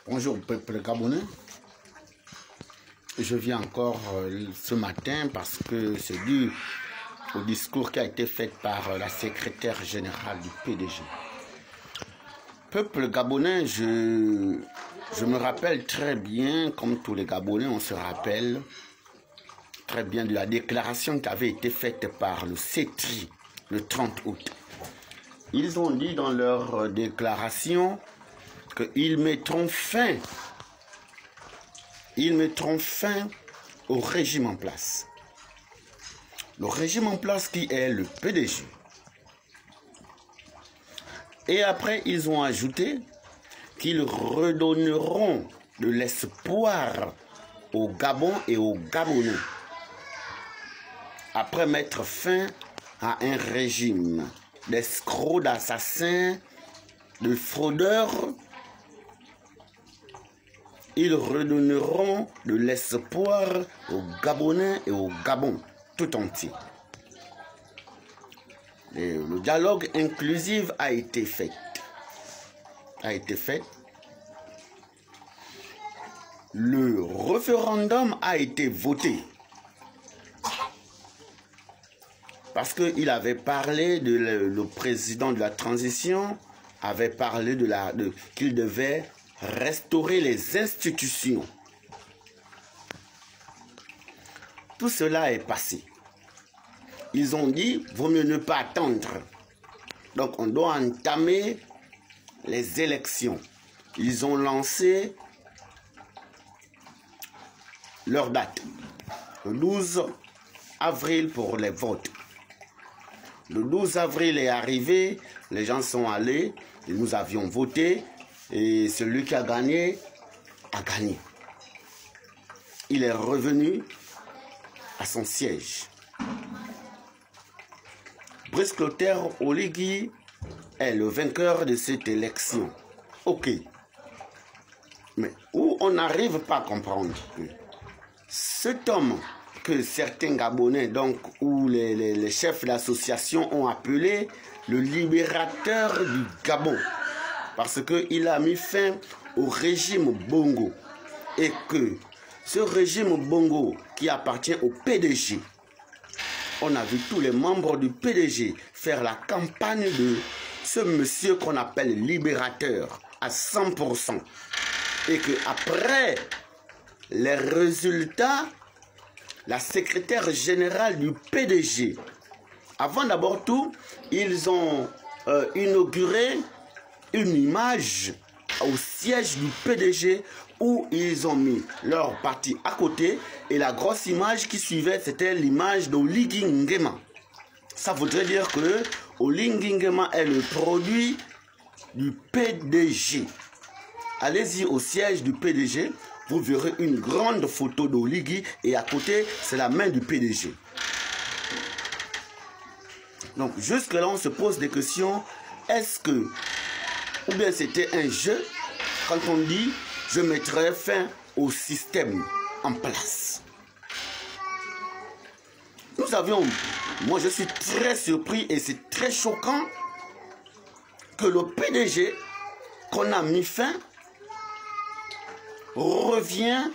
Bonjour peuple gabonais. Je viens encore ce matin parce que c'est dû au discours qui a été fait par la secrétaire générale du PDG. Peuple gabonais, je me rappelle très bien, comme tous les Gabonais, on se rappelle très bien de la déclaration qui avait été faite par le CETRI le 30 août. Ils ont dit dans leur déclaration qu'ils mettront fin au régime en place. Le régime en place qui est le PDG. Et après, ils ont ajouté qu'ils redonneront de l'espoir au Gabon et aux Gabonais. Après mettre fin à un régime d'escrocs, d'assassins, de fraudeurs, ils redonneront de l'espoir aux Gabonais et au Gabon tout entier. Et le dialogue inclusif a été fait. Le référendum a été voté. Parce qu'il avait parlé, le président de la transition avait parlé qu'il devait restaurer les institutions. Tout cela est passé. Ils ont dit, vaut mieux ne pas attendre. Donc on doit entamer les élections. Ils ont lancé leur date, le 12 avril pour les votes. Le 12 avril est arrivé, les gens sont allés, et nous avions voté, et celui qui a gagné, a gagné. Il est revenu à son siège. Brice Clotaire Oligui est le vainqueur de cette élection. Ok. Mais où on n'arrive pas à comprendre que cet homme que certains Gabonais, donc, ou les chefs d'association ont appelé le libérateur du Gabon. Parce qu'il a mis fin au régime Bongo. Et que ce régime Bongo qui appartient au PDG, on a vu tous les membres du PDG faire la campagne de ce monsieur qu'on appelle libérateur à 100%. Et que après les résultats, la secrétaire générale du PDG, avant d'abord tout, ils ont inauguré une image au siège du PDG où ils ont mis leur parti à côté et la grosse image qui suivait, c'était l'image d'Oligui Nguema. Ça voudrait dire que Oligui Nguema est le produit du PDG. Allez-y au siège du PDG, vous verrez une grande photo d'Oligui et à côté, c'est la main du PDG. Donc jusque-là, on se pose des questions. Est-ce que, ou bien c'était un jeu, quand on dit je mettrai fin au système en place. Nous avions, moi je suis très surpris et c'est très choquant que le PDG qu'on a mis fin revient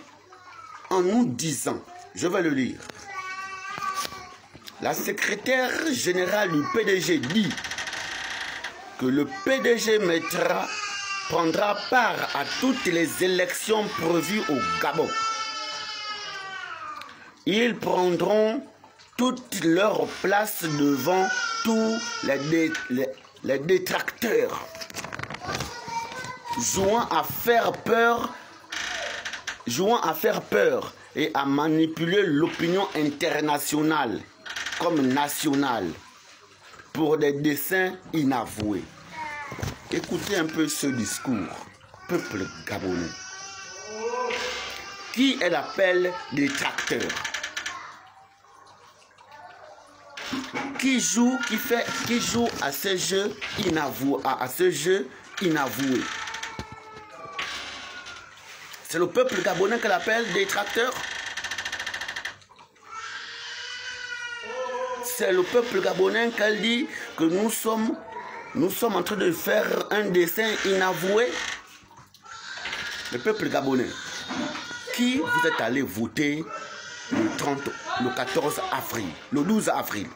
en nous disant, je vais le lire. La secrétaire générale du PDG dit que le PDG prendra part à toutes les élections prévues au Gabon. Ils prendront toute leur place devant tous les détracteurs, jouant à faire peur et à manipuler l'opinion internationale comme nationale pour des desseins inavoués. Écoutez un peu ce discours, peuple gabonais. Qui elle appelle détracteur? Qui joue à ce jeu inavoué, C'est le peuple gabonais qu'elle appelle détracteur. C'est le peuple gabonais qu'elle dit que nous sommes en train de faire un dessein inavoué. le peuple gabonais, qui vous êtes allé voter le 14 avril, le 12 avril.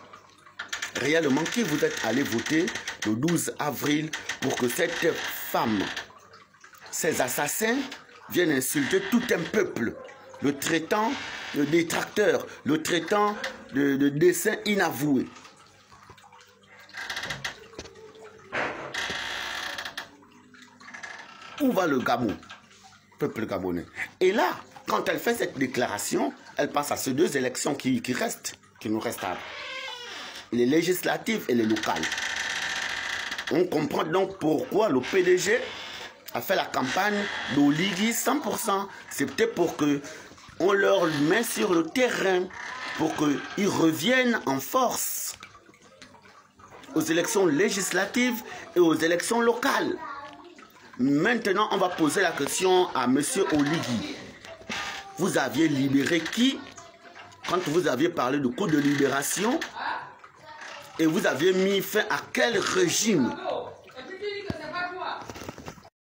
Réellement, qui vous êtes allé voter le 12 avril pour que cette femme, ces assassins, viennent insulter tout un peuple, le traitant de détracteur, le traitant de dessein inavoué. Où va le Gabon, peuple gabonais? Et là, quand elle fait cette déclaration, elle passe à ces deux élections qui nous restent à les législatives et les locales. On comprend donc pourquoi le PDG a fait la campagne d'Oligui 100%. C'était pour que on leur met sur le terrain, pour qu'ils reviennent en force aux élections législatives et aux élections locales. Maintenant, on va poser la question à M. Oligui. Vous aviez libéré qui quand vous aviez parlé de coup de libération? Et vous aviez mis fin à quel régime?